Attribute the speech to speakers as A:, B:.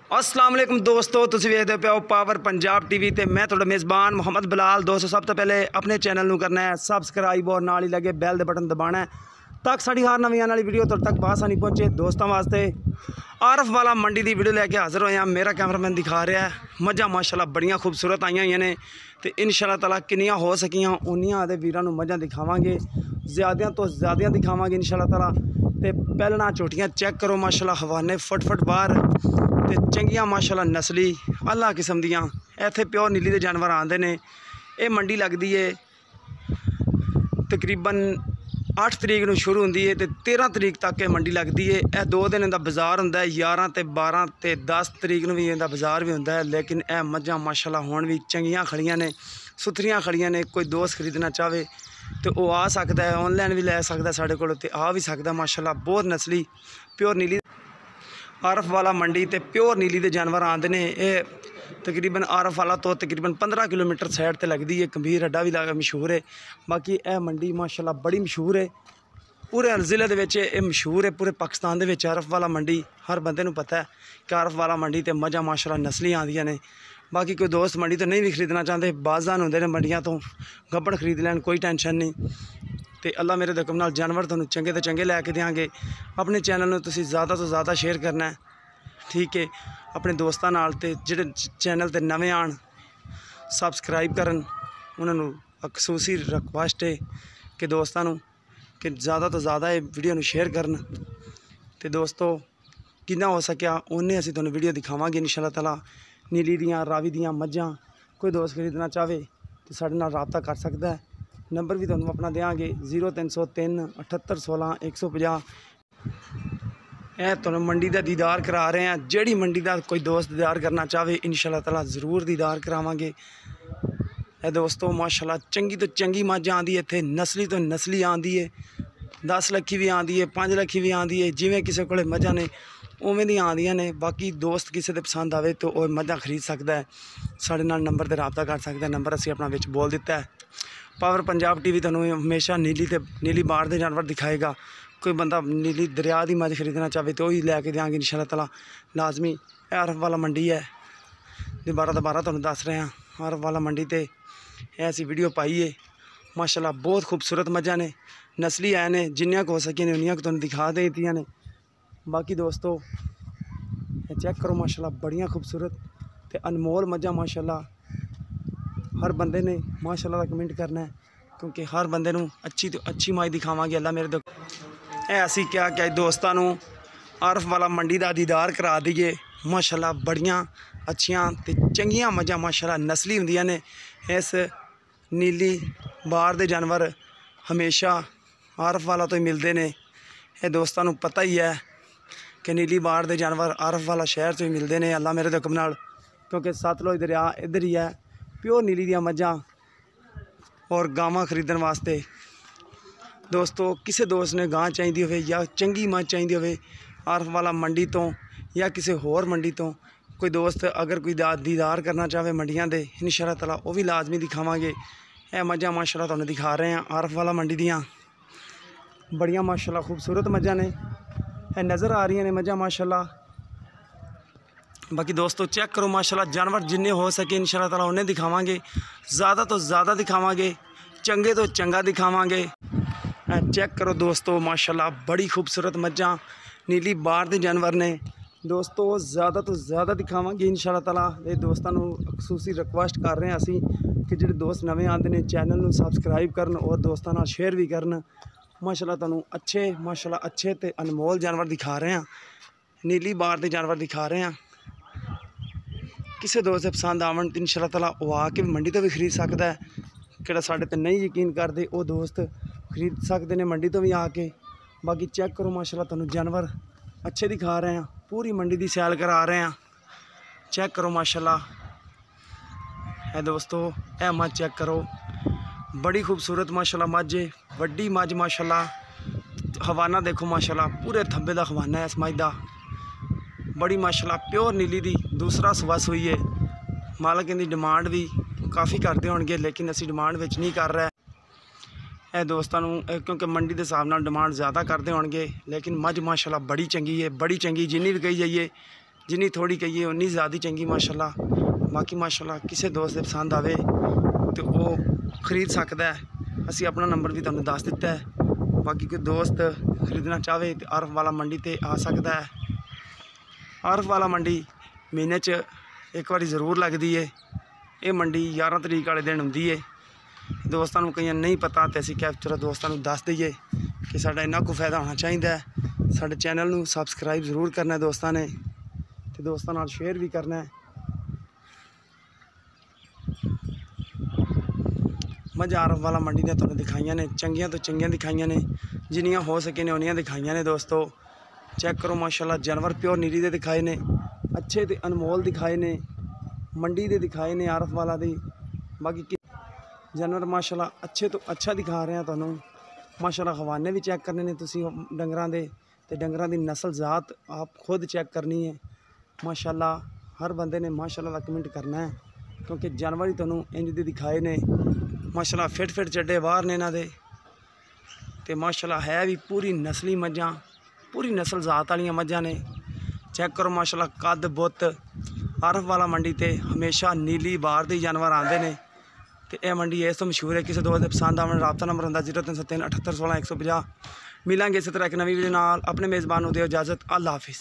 A: अस्सलाम वालेकुम दोस्तों, तुसीं वेखदे पियो पावर पंजाब टीवी ते मैं तुहाडा मेज़बान मोहम्मद बिलाल। दोस्तों सब तो पहले अपने चैनल नूं करना है सबसक्राइब और नाल ही लगे बैल दे बटन दबाना है तक साड़ी हर नवीं आने वाली वीडियो तुहाडे तक बासानी पहुँचे। दोस्तों वास्ते आरफ वाला मंडी की वीडियो लैके हाज़र होए हैं। मेरा कैमरामैन दिखा रहा है मझां माशाल्लाह बड़ियां खूबसूरत आईयां हुई ने ते इंशाअल्लाह ताला किन्नियां हो सकियां उन्नियां आदे वीरां नूं मझां दिखावांगे, ज़्यादा तो ज़्यादा दिखावांगे इंशाअल्लाह ताला। ते पहलना चोटियां चेक करो माशाल्लाह, हवाने फट बाहर ते चंगियां माशाल्लाह नस्ली अल्लाह किस्म दियां इत्थे प्योर नीली दे जानवर आंदे ने। ये मंडी लगदी है तकरीबन 8 तरीक नूं शुरू होंदी है ते 13 तरीक तक ये मंडी लगदी है। यह 2 दिन इहदा बाज़ार हुंदा है, 11 ते 12 ते 10 तरीक नूं भी इहदा बाज़ार भी हुंदा है। लेकिन यह मझां माशाल्लाह हुण भी चंगियां खड़ियां ने, सुथरियां खड़ियां ने। कोई दोस्त खरीदना चाहे तो वह आ सकता है, ऑनलाइन भी लै सकता है, साढ़े कोल ते आ भी सकता माशाल्लाह। बहुत नस्ली प्योर नीली आरफ वाला मंडी ते प्योर नीली दे जानवर आंदे ने। यह तकरीबन आरफ वाला तो तकरीबन 15 किलोमीटर साइड ते लगदी है। गंभीर अड्डा भी मशहूर है। बाकी यह मंडी माशाल्लाह बड़ी मशहूर है, पूरे ज़िले दे विच ये मशहूर है। पूरे पाकिस्तान दे विच आरफ वाला मंडी हर बंदे नूं पता है कि आरफ वाला मंडी ते मझां माशाल्लाह नस्ली आंदियां ने। बाकी कोई दोस्त मंडी तो नहीं भी खरीदना चाहते, बाज़ान होंदे ने मंडियां तो गब्बड़ खरीद लैन, कोई टेंशन नहीं। तो अल्लाह मेरे हुक्म नाल जानवर तुहानूं चंगे तो चंगे लैके देंगे। अपने चैनल नूं तुसीं ज़्यादा तो ज़्यादा शेयर करना है, ठीक है। अपने दोस्तां नाल ते जिहड़े चैनल ते नवें आण सबसक्राइब करन, उन्होंने खसूसी रिक्वेस्ट है कि दोस्तां नूं कि ज़्यादा तो ज़्यादा ये वीडियो नूं शेयर करन। तो दोस्तों जिन्ना हो सकिया उन्ने असीं तुहानूं वीडियो दिखावांगे इंशाअल्लाह ताला। नीली दियां रावी दियां मझां कोई दोस्त खरीदना चाहे तो साडे नाल राबता कर सकता है। नंबर भी तुहानूं अपना देंगे 0303 78 16 150। यह तुहानूं मंडी का दीदार करा रहे हैं। जिहड़ी मंडी का कोई दोस्त दीदार करना चाहे इंशाअल्लाह ताला ज़रूर दीदार करावांगे। ए दोस्तों माशाल्लाह चंगी तो चंगी मझ आंदी है, इत्थे नस्ली तो नस्ली आंदी है। 10 लखी भी आंदी है, 5 लखी भी आंदी है, जिवें किसी कोले मझां ने उवें दी आंदियां ने। बाकी दोस्त किसी दे पसंद आवे तो वह मझां खरीद सकता है, साढ़े नाल नंबर ते राबता कर सकता है। नंबर असीं अपना विच बोल दिता है। पावर पंजाब टीवी तुहानूं हमेशा नीली बाढ़ दे जानवर दिखाएगा। कोई बंदा नीली दरिया की मझ खरीदना चाहे तो वही लैके देंगे इंशाअल्लाह ताला लाजमी। आरफ वाला मंडी है, दोबारा तुहानूं दस रहे हैं। आरफ वाला मंडी ते ऐसी वीडियो पाई है माशाल्लाह। बहुत खूबसूरत मझां ने, नस्ली आए ने, जिन्नियां को हो सकी ने उन्नियां को तुहानूं दिखा देतियां ने। बाकी दोस्तों चेक करो माशाल्लाह बड़ियां खूबसूरत ते अनमोल मझां माशाल्लाह। हर बंदे ने माशाल्लाह का कमेंट करना है, क्योंकि हर बंदे नूं अच्छी तो अच्छी माई दिखावांगे अल्लाह मेरे दो। असीं क्या दोस्तां नूं आरफ वाला मंडी का दीदार करा दईए। माशाल्लाह बड़ियां अच्छियां ते चंगियां मझां माशाल्लाह नस्ली हुंदियां ने। इस नीली बार दे जानवर हमेशा आरफ वाला तो ही मिलते हैं। ये दोस्तों नूं पता ही है कि नीली बार दे जानवर आरफ वाला शहर तो ही मिलते हैं अल्लाह मेरे हुक्म नाल, क्योंकि सतलुज दरिया इधर ही है। प्योर नीली दियां मझां और गावां खरीदण वास्ते दोस्तों किसी दोस्त ने गां चाहिए हो या चंगी मझ चाहिए हो आरफ वाला मंडी तो या किसी होर मंडी तो, कोई दोस्त अगर कोई दीदार करना चाहे मंडियां दे इंशाअल्लाह ताला वो भी लाजमी दिखावांगे। यह मझां माशाल्लाह तुहानूं दिखा रहे हैं आरफ वाला मंडी दियां बड़ियां माशाल्लाह खूबसूरत मझां ने। यह नज़र आ रही ने मझां माशाल्लाह। बाकी दोस्तों चेक करो माशाल्लाह जानवर जिन्ने हो सके इंशाअल्लाह ताला उन्हें दिखावांगे, ज़्यादा तो ज़्यादा दिखावांगे, चंगे तो चंगा दिखावांगे। चेक करो दोस्तों माशाल्लाह बड़ी खूबसूरत मझां नीली बार दे जानवर ने। दोस्तों ज़्यादा तो ज़्यादा दिखावांगे इंशाअल्लाह ताला। ये दोस्तों नूं खसूसी रिक्वेस्ट कर रहे हैं असीं कि जिहड़े दोस्त नवें आंदे ने चैनल नूं सबसक्राइब करन और दोस्तां नाल शेयर भी करन। माशाल्लाह तुहानूं अच्छे माशाल्लाह अच्छे ते अनमोल जानवर दिखा रहे हैं, नीली बार दे जानवर दिखा रहे हैं। किसी दोस्त से पसंद आवन तो इंशाअल्लाह ताला वो आके मंडी तो भी खरीद सकता है। किहड़ा साडे ते नहीं यकीन करते वो दोस्त खरीद सकते हैं मंडी तो भी आके। बाकी चेक करो माशाल्लाह तुहानूं जानवर अच्छे दिखा रहे हैं, पूरी मंडी की सैल करा रहे हैं। चेक करो माशाल्लाह। है दोस्तों यह मझ चेक करो बड़ी खूबसूरत माशाल्लाह मझ है, वड्डी मझ माशाल्लाह। हवाना देखो माशाल्लाह पूरे थब्बे का हवाना है इस मझ का, बड़ी माशाल्लाह प्योर नीली दी दूसरा सवस हुई है। मालक इनकी डिमांड भी काफ़ी करते होंगे लेकिन असी डिमांड विच नहीं कर रहे। ਇਹ ਦੋਸਤਾਂ ਨੂੰ क्योंकि मंडी के हिसाब नाल डिमांड ज़्यादा करते होंगे, लेकिन मझ माशाल्लाह बड़ी चंगी है, बड़ी चंगी जिन्नी भी कही जाइए ਜਿੰਨੀ ਥੋੜੀ ਕਹੀਏ ਉਨੀ ਜ਼ਿਆਦਾ ਚੰਗੀ ਮਾਸ਼ਾਅੱਲਾ। ਬਾਕੀ ਮਾਸ਼ਾਅੱਲਾ ਕਿਸੇ ਦੋਸਤ ਦੇ ਪਸੰਦ ਆਵੇ ਤੇ ਉਹ ਖਰੀਦ ਸਕਦਾ ਹੈ। ਅਸੀਂ ਆਪਣਾ ਨੰਬਰ ਵੀ ਤੁਹਾਨੂੰ ਦੱਸ ਦਿੱਤਾ ਹੈ। ਬਾਕੀ ਕੋਈ ਦੋਸਤ ਖਰੀਦਣਾ ਚਾਹਵੇ ਤੇ ਆਰਫ ਵਾਲਾ ਮੰਡੀ ਤੇ ਆ ਸਕਦਾ ਹੈ। ਆਰਫ ਵਾਲਾ ਮੰਡੀ ਮਹੀਨੇ 'ਚ ਇੱਕ ਵਾਰੀ ਜ਼ਰੂਰ ਲੱਗਦੀ ਹੈ। ਇਹ ਮੰਡੀ 11 ਤਰੀਕ ਵਾਲੇ ਦਿਨ ਹੁੰਦੀ ਹੈ। ਦੋਸਤਾਂ ਨੂੰ ਕਈਆਂ ਨਹੀਂ ਪਤਾ ਤੇ ਅਸੀਂ ਕੈਪਚਰ ਦੋਸਤਾਂ ਨੂੰ ਦੱਸ ਦਈਏ ਕਿ ਸਾਡਾ ਇੰਨਾ ਕੁ ਫਾਇਦਾ ਹੋਣਾ ਚਾਹੀਦਾ ਹੈ। ਸਾਡੇ ਚੈਨਲ ਨੂੰ ਸਬਸਕ੍ਰਾਈਬ ਜ਼ਰੂਰ ਕਰਨਾ ਦੋਸਤਾਂ ਨੇ ਤੇ ਦੋਸਤਾਂ ਨਾਲ ਸ਼ੇਅਰ ਵੀ ਕਰਨਾ ਹੈ। ਮੱਝਾਂ ਆਰਫ ਵਾਲਾ ਮੰਡੀ ਦੀਆਂ ਤੁਹਾਨੂੰ ਦਿਖਾਈਆਂ ਨੇ, ਚੰਗੀਆਂ ਤੋਂ ਚੰਗੀਆਂ ਦਿਖਾਈਆਂ ਨੇ, ਜਿੰਨੀਆਂ ਹੋ ਸਕੇ ਨੇ ਉਨੀਆਂ ਦਿਖਾਈਆਂ ਨੇ। ਦੋਸਤੋ ਚੈੱਕ ਕਰੋ ਮਾਸ਼ਾਅੱਲਾ, ਜਾਨਵਰ ਪਿਓਰ ਨੀਲੀ ਦੇ ਦਿਖਾਏ ਨੇ, ਅੱਛੇ ਤੇ ਅਨਮੋਲ ਦਿਖਾਏ ਨੇ, ਮੰਡੀ ਦੇ ਦਿਖਾਏ ਨੇ ਆਰਫ ਵਾਲਾ ਦੀ। ਬਾਕੀ ਜਾਨਵਰ ਮਾਸ਼ਾਅੱਲਾ ਅੱਛੇ ਤੋਂ ਅੱਛਾ ਦਿਖਾ ਰਹੇ ਹਾਂ ਤੁਹਾਨੂੰ। ਮਾਸ਼ਾਅੱਲਾ ਹਵਾਨੇ ਵੀ ਚੈੱਕ ਕਰਨੇ ਨੇ ਤੁਸੀਂ ਡੰਗਰਾਂ ਦੇ, ਤੇ ਡੰਗਰਾਂ ਦੀ ਨਸਲ ਜ਼ਾਤ ਆਪ ਖੁਦ ਚੈੱਕ ਕਰਨੀ ਹੈ। ਮਾਸ਼ਾਅੱਲਾ ਹਰ ਬੰਦੇ ਨੇ ਮਾਸ਼ਾਅੱਲਾ ਦਾ ਕਮੈਂਟ ਕਰਨਾ ਹੈ, ਕਿਉਂਕਿ ਜਾਨਵਰ ਹੀ ਤੁਹਾਨੂੰ ਇੰਜ ਦੇ ਦਿਖਾਏ ਨੇ। ਮਾਸ਼ਾਅੱਲਾ ਫਿੱਟ ਚੱਡੇ ਬਾਹਰ ਨੇ ਇਹਨਾਂ ਦੇ, ਤੇ ਮਾਸ਼ਾਅੱਲਾ ਹੈ ਵੀ ਪੂਰੀ ਨਸਲੀ ਮੱਝਾਂ, ਪੂਰੀ ਨਸਲ ਜ਼ਾਤ ਵਾਲੀਆਂ ਮੱਝਾਂ ਨੇ। ਚੈੱਕ ਕਰੋ ਮਾਸ਼ਾਅੱਲਾ ਕੱਦ ਬੁੱਤ। ਆਰਫ ਵਾਲਾ ਮੰਡੀ ਤੇ ਹਮੇਸ਼ਾ ਨੀਲੀ ਬਾਹਰ ਦੇ ਜਾਨਵਰ ਆਉਂਦੇ ਨੇ ਤੇ ਇਹ ਮੰਡੀ ਇਸ ਤੋਂ ਮਸ਼ਹੂਰ ਹੈ। ਕਿਸੇ ਦੋਸਤ ਦੇ ਪਸੰਦ ਆਉਣ ਰਾਬਤਾ ਨੰਬਰ ਹੁੰਦਾ 0303 78 16 150। ਮਿਲਾਂਗੇ ਇਸੇ ਤਰ੍ਹਾਂ ਇੱਕ ਨਵੀਂ ਵੀਡੀਓ ਨਾਲ। ਆਪਣੇ ਮੇਜ਼ਬਾਨ ਨੂੰ ਦਿਓ ਇਜਾਜ਼ਤ। ਅੱਲਾ ਹਾਫਿਜ਼।